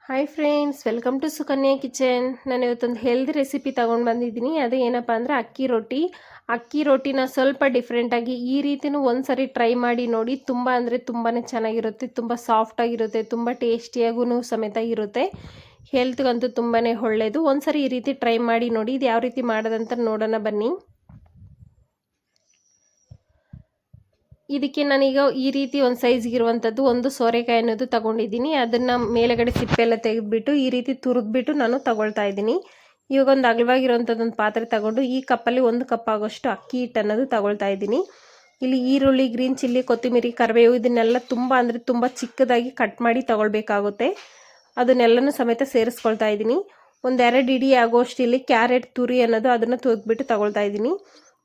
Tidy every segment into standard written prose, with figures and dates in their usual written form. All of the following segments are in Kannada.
Hi friends, welcome to Sukanya kitchen. ನಾನು ಇವತ್ತೊಂದು ಹೆಲ್ದಿ ರೆಸಿಪಿ ತೊಗೊಂಡು ಬಂದಿದ್ದೀನಿ. ಅದು ಏನಪ್ಪ ಅಂದರೆ ಅಕ್ಕಿ ರೊಟ್ಟಿನ ಸ್ವಲ್ಪ ಡಿಫ್ರೆಂಟಾಗಿ ಈ ರೀತಿಯೂ ಒಂದು ಸರಿ ಟ್ರೈ ಮಾಡಿ ನೋಡಿ. ತುಂಬ ಅಂದರೆ ತುಂಬಾ ಚೆನ್ನಾಗಿರುತ್ತೆ, ತುಂಬ ಸಾಫ್ಟಾಗಿರುತ್ತೆ, ತುಂಬ ಟೇಸ್ಟಿಯಾಗೂ ಸಮೇತ ಇರುತ್ತೆ. ಹೆಲ್ತ್ಗಂತೂ ತುಂಬಾ ಒಳ್ಳೆಯದು. ಒಂದು ಸರಿ ಈ ರೀತಿ ಟ್ರೈ ಮಾಡಿ ನೋಡಿ. ಇದು ಯಾವ ರೀತಿ ಮಾಡೋದಂತ ನೋಡೋಣ ಬನ್ನಿ. ಇದಕ್ಕೆ ನಾನೀಗ ಈ ರೀತಿ ಒಂದು ಸೈಜ್ಗಿರುವಂಥದ್ದು ಒಂದು ಸೋರೆಕಾಯಿ ಅನ್ನೋದು ತೊಗೊಂಡಿದ್ದೀನಿ. ಅದನ್ನು ಮೇಲೆಗಡೆ ಸಿಪ್ಪೆಲ್ಲ ತೆಗೆದುಬಿಟ್ಟು ಈ ರೀತಿ ತುರಿದ್ಬಿಟ್ಟು ನಾನು ತಗೊಳ್ತಾ ಇದ್ದೀನಿ. ಇವಾಗ ಒಂದು ಅಗಲವಾಗಿರುವಂಥದ್ದೊಂದು ಪಾತ್ರೆ ತಗೊಂಡು ಈ ಕಪ್ಪಲ್ಲಿ 1 ಕಪ್ ಆಗೋಷ್ಟು ಅಕ್ಕಿ ಹಿಟ್ಟು ಅನ್ನೋದು ತಗೊಳ್ತಾ ಇದ್ದೀನಿ. ಇಲ್ಲಿ ಈರುಳ್ಳಿ, ಗ್ರೀನ್ ಚಿಲ್ಲಿ, ಕೊತ್ತಂಬರಿ, ಕರಿಬೇವು ಇದನ್ನೆಲ್ಲ ತುಂಬ ಅಂದರೆ ತುಂಬ ಚಿಕ್ಕದಾಗಿ ಕಟ್ ಮಾಡಿ ತಗೊಳ್ಬೇಕಾಗುತ್ತೆ. ಅದನ್ನೆಲ್ಲನೂ ಸಮೇತ ಸೇರಿಸ್ಕೊಳ್ತಾ ಇದ್ದೀನಿ. 1-2 ಇಡೀ ಆಗೋಷ್ಟು ಇಲ್ಲಿ ಕ್ಯಾರೆಟ್ ತುರಿ ಅನ್ನೋದು ಅದನ್ನು ತುರಿದ್ಬಿಟ್ಟು ತಗೊಳ್ತಾ ಇದ್ದೀನಿ.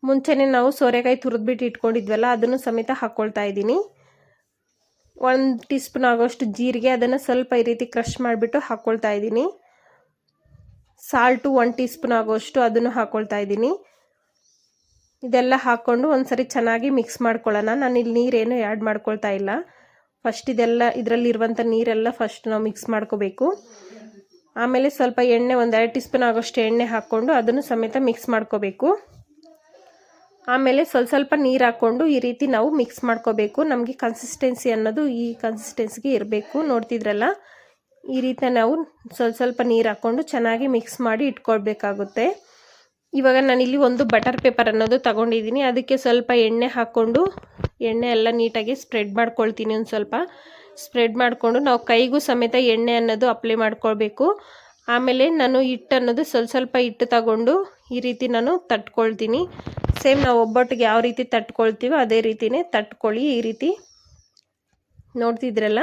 ಮುಂಚೆನೇ ನಾವು ಸೋರೆಕಾಯಿ ತುರಿದ್ಬಿಟ್ಟು ಇಟ್ಕೊಂಡಿದ್ವಲ್ಲ ಅದನ್ನು ಸಮೇತ ಹಾಕ್ಕೊಳ್ತಾ ಇದ್ದೀನಿ. 1 ಟೀ ಸ್ಪೂನ್ ಆಗೋಷ್ಟು ಜೀರಿಗೆ, ಅದನ್ನು ಸ್ವಲ್ಪ ಈ ರೀತಿ ಕ್ರಷ್ ಮಾಡಿಬಿಟ್ಟು ಹಾಕ್ಕೊಳ್ತಾ ಇದ್ದೀನಿ. ಸಾಲ್ಟು 1 ಟೀ ಸ್ಪೂನ್ ಆಗೋಷ್ಟು ಅದನ್ನು ಹಾಕ್ಕೊಳ್ತಾ ಇದ್ದೀನಿ. ಇದೆಲ್ಲ ಹಾಕ್ಕೊಂಡು ಒಂದ್ಸರಿ ಚೆನ್ನಾಗಿ ಮಿಕ್ಸ್ ಮಾಡ್ಕೊಳ್ಳೋಣ. ನಾನು ಇಲ್ಲಿ ನೀರೇನು ಆ್ಯಡ್ ಮಾಡ್ಕೊಳ್ತಾ ಇಲ್ಲ. ಫಸ್ಟ್ ಇದರಲ್ಲಿರುವಂಥ ನೀರೆಲ್ಲ ಫಸ್ಟ್ ನಾವು ಮಿಕ್ಸ್ ಮಾಡ್ಕೋಬೇಕು. ಆಮೇಲೆ ಸ್ವಲ್ಪ ಎಣ್ಣೆ, 1-2 ಟೀ ಸ್ಪೂನ್ ಆಗೋಷ್ಟು ಎಣ್ಣೆ ಹಾಕ್ಕೊಂಡು ಅದನ್ನು ಸಮೇತ ಮಿಕ್ಸ್ ಮಾಡ್ಕೋಬೇಕು. ಆಮೇಲೆ ಸ್ವಲ್ಪ ನೀರು ಹಾಕ್ಕೊಂಡು ಈ ರೀತಿ ನಾವು ಮಿಕ್ಸ್ ಮಾಡ್ಕೋಬೇಕು. ನಮಗೆ ಕನ್ಸಿಸ್ಟೆನ್ಸಿ ಅನ್ನೋದು ಈ ಕನ್ಸಿಸ್ಟೆನ್ಸಿಗೆ ಇರಬೇಕು. ನೋಡ್ತಿದ್ರಲ್ಲ, ಈ ರೀತಿ ನಾವು ಸ್ವಲ್ಪ ನೀರು ಹಾಕ್ಕೊಂಡು ಚೆನ್ನಾಗಿ ಮಿಕ್ಸ್ ಮಾಡಿ ಇಟ್ಕೊಳ್ಬೇಕಾಗುತ್ತೆ. ಇವಾಗ ನಾನಿಲ್ಲಿ ಒಂದು ಬಟರ್ ಪೇಪರ್ ಅನ್ನೋದು ತಗೊಂಡಿದ್ದೀನಿ. ಅದಕ್ಕೆ ಸ್ವಲ್ಪ ಎಣ್ಣೆ ಹಾಕ್ಕೊಂಡು ಎಣ್ಣೆ ಎಲ್ಲ ನೀಟಾಗಿ ಸ್ಪ್ರೆಡ್ ಮಾಡ್ಕೊಳ್ತೀನಿ. ಒಂದು ಸ್ವಲ್ಪ ಸ್ಪ್ರೆಡ್ ಮಾಡಿಕೊಂಡು ನಾವು ಕೈಗೂ ಸಮೇತ ಎಣ್ಣೆ ಅನ್ನೋದು ಅಪ್ಲೈ ಮಾಡ್ಕೊಳ್ಬೇಕು. ಆಮೇಲೆ ನಾನು ಹಿಟ್ಟು ಅನ್ನೋದು ಸ್ವಲ್ಪ ಹಿಟ್ಟು ತಗೊಂಡು ಈ ರೀತಿ ನಾನು ತಟ್ಕೊಳ್ತೀನಿ. ಸೇಮ್ ನಾವು ಒಬ್ಬಟ್ಟಿಗೆ ಯಾವ ರೀತಿ ತಟ್ಕೊಳ್ತೀವೋ ಅದೇ ರೀತಿಯೇ ತಟ್ಕೊಳ್ಳಿ. ಈ ರೀತಿ ನೋಡ್ತಿದ್ರಲ್ಲ,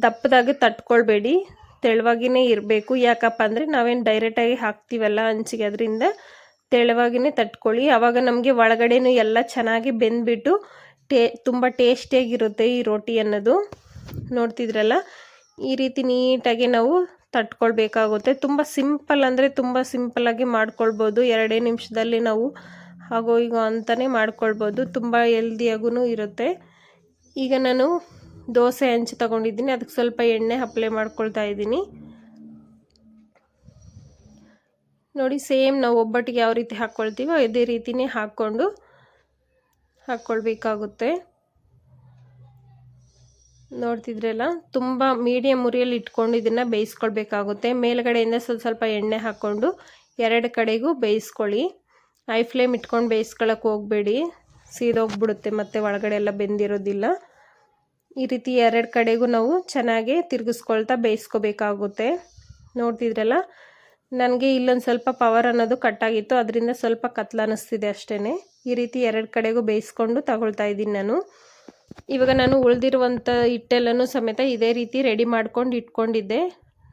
ದಪ್ಪದಾಗಿ ತಟ್ಕೊಳ್ಬೇಡಿ, ತೆಳುವಾಗಿಯೇ ಇರಬೇಕು. ಯಾಕಪ್ಪ ಅಂದರೆ ನಾವೇನು ಡೈರೆಕ್ಟಾಗಿ ಹಾಕ್ತೀವಲ್ಲ ಹಂಚಿಗೆ, ಅದರಿಂದ ತೆಳುವಾಗಿಯೇ ತಟ್ಕೊಳ್ಳಿ. ಆವಾಗ ನಮಗೆ ಒಳಗಡೆನೂ ಎಲ್ಲ ಚೆನ್ನಾಗಿ ಬೆಂದ್ಬಿಟ್ಟು ತುಂಬ ಟೇಸ್ಟಿಯಾಗಿರುತ್ತೆ ಈ ರೋಟಿ ಅನ್ನೋದು. ನೋಡ್ತಿದ್ರಲ್ಲ, ಈ ರೀತಿ ನೀಟಾಗಿ ನಾವು ತಟ್ಕೊಳ್ಬೇಕಾಗುತ್ತೆ. ತುಂಬ ಸಿಂಪಲ್ ಅಂದರೆ ತುಂಬ ಸಿಂಪಲ್ಲಾಗಿ ಮಾಡ್ಕೊಳ್ಬೋದು. 2 ನಿಮಿಷದಲ್ಲಿ ನಾವು ಹಾಗೋ ಹೀಗೋ ಅಂತಲೇ ಮಾಡ್ಕೊಳ್ಬೋದು. ತುಂಬ ಹೆಲ್ದಿಯಾಗೂ ಇರುತ್ತೆ. ಈಗ ನಾನು ದೋಸೆ ಹಂಚು ತಗೊಂಡಿದ್ದೀನಿ. ಅದಕ್ಕೆ ಸ್ವಲ್ಪ ಎಣ್ಣೆ ಅಪ್ಲೈ ಮಾಡ್ಕೊಳ್ತಾ ಇದ್ದೀನಿ. ನೋಡಿ, ಸೇಮ್ ನಾವು ಒಬ್ಬಟ್ಟಿಗೆ ಯಾವ ರೀತಿ ಹಾಕ್ಕೊಳ್ತೀವೋ ಅದೇ ರೀತಿಯೇ ಹಾಕ್ಕೊಳ್ಬೇಕಾಗುತ್ತೆ. ನೋಡ್ತಿದ್ರಲ್ಲ, ತುಂಬ ಮೀಡಿಯಮ್ ಉರಿಯಲ್ಲಿ ಇಟ್ಕೊಂಡು ಇದನ್ನು ಬೇಯಿಸ್ಕೊಳ್ಬೇಕಾಗುತ್ತೆ. ಮೇಲ್ಗಡೆಯಿಂದ ಸ್ವಲ್ಪ ಎಣ್ಣೆ ಹಾಕ್ಕೊಂಡು 2 ಕಡೆಗೂ ಬೇಯಿಸ್ಕೊಳ್ಳಿ. ಹೈ ಫ್ಲೇಮ್ ಇಟ್ಕೊಂಡು ಬೇಯಿಸ್ಕೊಳ್ಳೋಕೆ ಹೋಗಬೇಡಿ, ಸೀದೋಗ್ಬಿಡುತ್ತೆ ಮತ್ತು ಒಳಗಡೆ ಎಲ್ಲ ಬೆಂದಿರೋದಿಲ್ಲ. ಈ ರೀತಿ 2 ಕಡೆಗೂ ನಾವು ಚೆನ್ನಾಗಿ ತಿರುಗಿಸ್ಕೊಳ್ತಾ ಬೇಯಿಸ್ಕೋಬೇಕಾಗುತ್ತೆ. ನೋಡ್ತಿದ್ರಲ್ಲ, ನನಗೆ ಇಲ್ಲೊಂದು ಸ್ವಲ್ಪ ಪವರ್ ಅನ್ನೋದು ಕಟ್ಟಾಗಿತ್ತು, ಅದರಿಂದ ಸ್ವಲ್ಪ ಕತ್ಲು ಅನ್ನಿಸ್ತಿದೆ ಅಷ್ಟೇ. ಈ ರೀತಿ 2 ಕಡೆಗೂ ಬೇಯಿಸ್ಕೊಂಡು ತಗೊಳ್ತಾ ಇದ್ದೀನಿ ನಾನು. ಇವಾಗ ನಾನು ಉಳಿದಿರುವಂಥ ಹಿಟ್ಟೆಲ್ಲನೂ ಸಮೇತ ಇದೇ ರೀತಿ ರೆಡಿ ಮಾಡ್ಕೊಂಡು ಇಟ್ಕೊಂಡಿದ್ದೆ.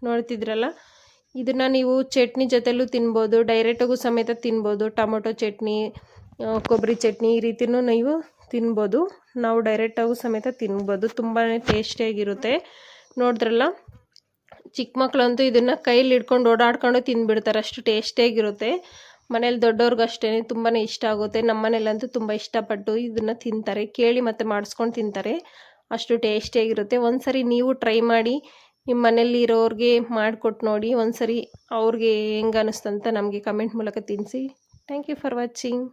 ನೋಡ್ತಿದ್ರಲ್ಲ, ಇದನ್ನು ನೀವು ಚಟ್ನಿ ಜೊತೆಲೂ ತಿನ್ಬೋದು, ಡೈರೆಕ್ಟಾಗೂ ಸಮೇತ ತಿನ್ಬೋದು. ಟೊಮೊಟೊ ಚಟ್ನಿ, ಕೊಬ್ಬರಿ ಚಟ್ನಿ ಈ ರೀತಿಯೂ ನೀವು ತಿನ್ಬೋದು. ನಾವು ಡೈರೆಕ್ಟಾಗೂ ಸಮೇತ ತಿನ್ಬೋದು. ತುಂಬಾ ಟೇಸ್ಟಿಯಾಗಿರುತ್ತೆ. ನೋಡಿದ್ರಲ್ಲ, ಚಿಕ್ಕ ಮಕ್ಕಳಂತೂ ಇದನ್ನು ಕೈಯಲ್ಲಿ ಹಿಡ್ಕೊಂಡು ಓಡಾಡ್ಕೊಂಡು ತಿಂದುಬಿಡ್ತಾರೆ, ಅಷ್ಟು ಟೇಸ್ಟಿಯಾಗಿರುತ್ತೆ. ಮನೇಲಿ ದೊಡ್ಡವ್ರಿಗೂ ಅಷ್ಟೇ ತುಂಬಾ ಇಷ್ಟ ಆಗುತ್ತೆ. ನಮ್ಮ ಮನೇಲಂತೂ ತುಂಬ ಇಷ್ಟಪಟ್ಟು ಇದನ್ನು ತಿಂತಾರೆ. ಕೇಳಿ ಮತ್ತು ಮಾಡಿಸ್ಕೊಂಡು ತಿಂತಾರೆ, ಅಷ್ಟು ಟೇಸ್ಟಿಯಾಗಿರುತ್ತೆ. ಒಂದು ಸರಿ ನೀವು ಟ್ರೈ ಮಾಡಿ, ನಿಮ್ಮ ಮನೇಲಿ ಇರೋರಿಗೆ ಮಾಡಿಕೊಟ್ಟು ನೋಡಿ. ಒಂದು ಸರಿ ಅವ್ರಿಗೆ ಹೆಂಗೆ ಅನ್ನಿಸ್ತಂತ ನಮಗೆ ಕಮೆಂಟ್ ಮೂಲಕ ತಿಳಿಸಿ. Thank you for watching.